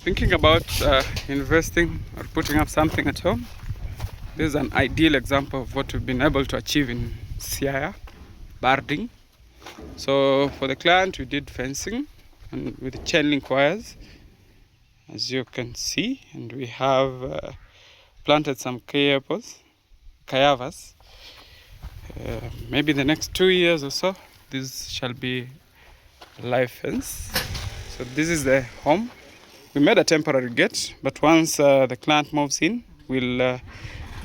Thinking about investing or putting up something at home, this is an ideal example of what we've been able to achieve in Siaya, Barding. So for the client, we did fencing and with chain link wires, as you can see, and we have planted some kayavas. Maybe the next 2 years or so, this shall be a live fence. So this is the home. We made a temporary gate, but once the client moves in, we'll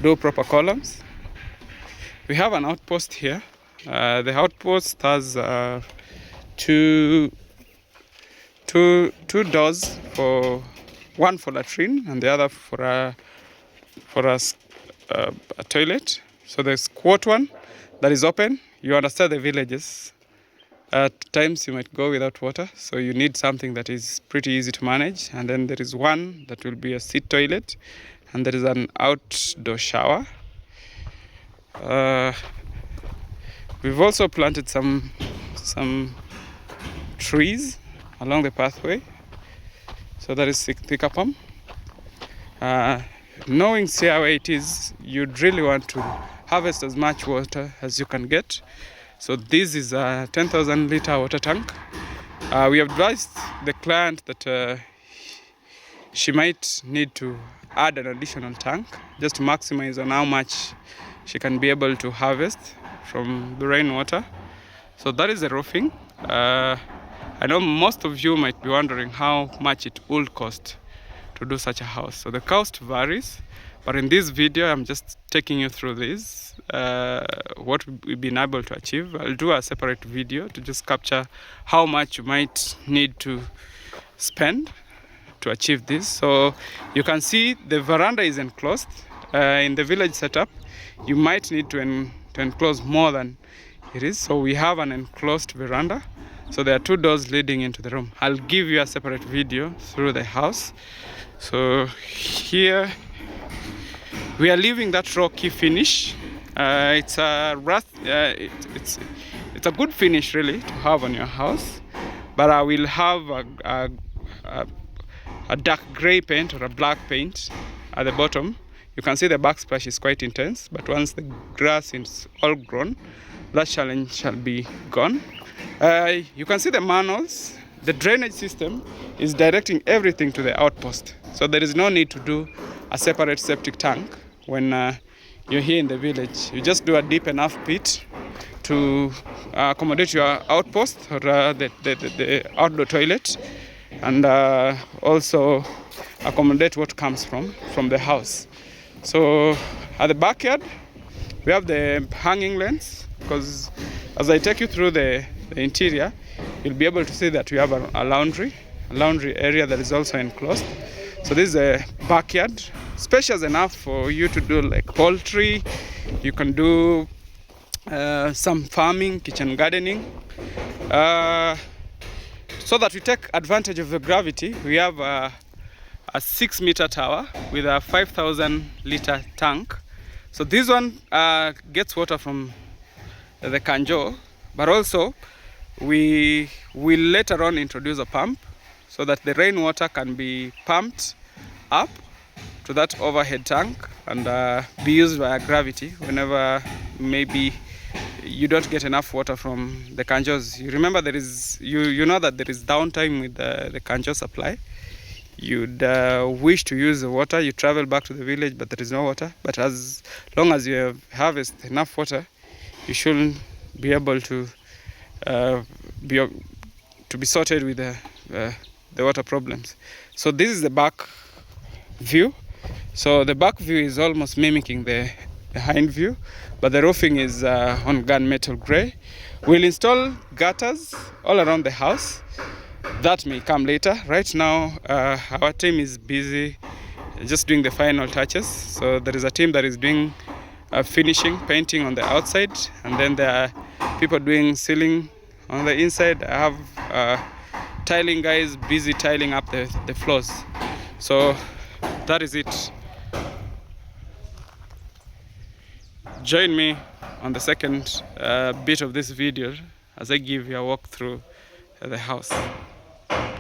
do proper columns. We have an outpost here. The outpost has two doors, for one for latrine and the other for a toilet. So there's quart one that is open. You understand the villages. At times you might go without water, so you need something that is pretty easy to manage. And then there is one that will be a seat toilet, and there is an outdoor shower. We've also planted some trees along the pathway, so that is Thikapam. Knowing how it is, you'd really want to harvest as much water as you can get. So this is a 10,000 liter water tank. We advised the client that she might need to add an additional tank just to maximize on how much she can be able to harvest from the rainwater. So that is the roofing. I know most of you might be wondering how much it would cost to do such a house. So the cost varies, but in this video I'm just taking you through this, what we've been able to achieve. I'll do a separate video to just capture how much you might need to spend to achieve this. So you can see the veranda is enclosed. In the village setup, you might need to enclose more than it is. So we have an enclosed veranda. So there are two doors leading into the room. I'll give you a separate video through the house. So here we are leaving that rocky finish. It's a good finish really to have on your house, but I will have a dark gray paint or a black paint at the bottom. You can see the backsplash is quite intense, but once the grass is all grown, that challenge shall be gone. You can see the manholes. The drainage system is directing everything to the outpost, so there is no need to do a separate septic tank when you're here in the village. You just do a deep enough pit to accommodate your outpost or the outdoor toilet, and also accommodate what comes from the house. So at the backyard we have the hanging lens, because as I take you through the interior, you'll be able to see that we have a laundry area that is also enclosed. So this is a backyard, spacious enough for you to do like poultry. You can do some farming, kitchen gardening. So that we take advantage of the gravity, we have a 6-meter tower with a 5,000 liter tank. So this one gets water from the Kanjo, but also we will later on introduce a pump so that the rainwater can be pumped up to that overhead tank and be used via gravity whenever maybe you don't get enough water from the Kanjos. You remember there is, you know that there is downtime with the Kanjo supply. You'd wish to use the water, you travel back to the village, but there is no water. But as long as you have harvested enough water, you shouldn't be able to be sorted with the water problems. So this is the back view. So the back view is almost mimicking the hind view, but the roofing is on gunmetal gray. We'll install gutters all around the house. That may come later. Right now our team is busy just doing the final touches. So there is a team that is doing finishing, painting on the outside, and then there are people doing ceiling on the inside. I have tiling guys busy tiling up the floors. So that is it. Join me on the second bit of this video as I give you a walk through the house.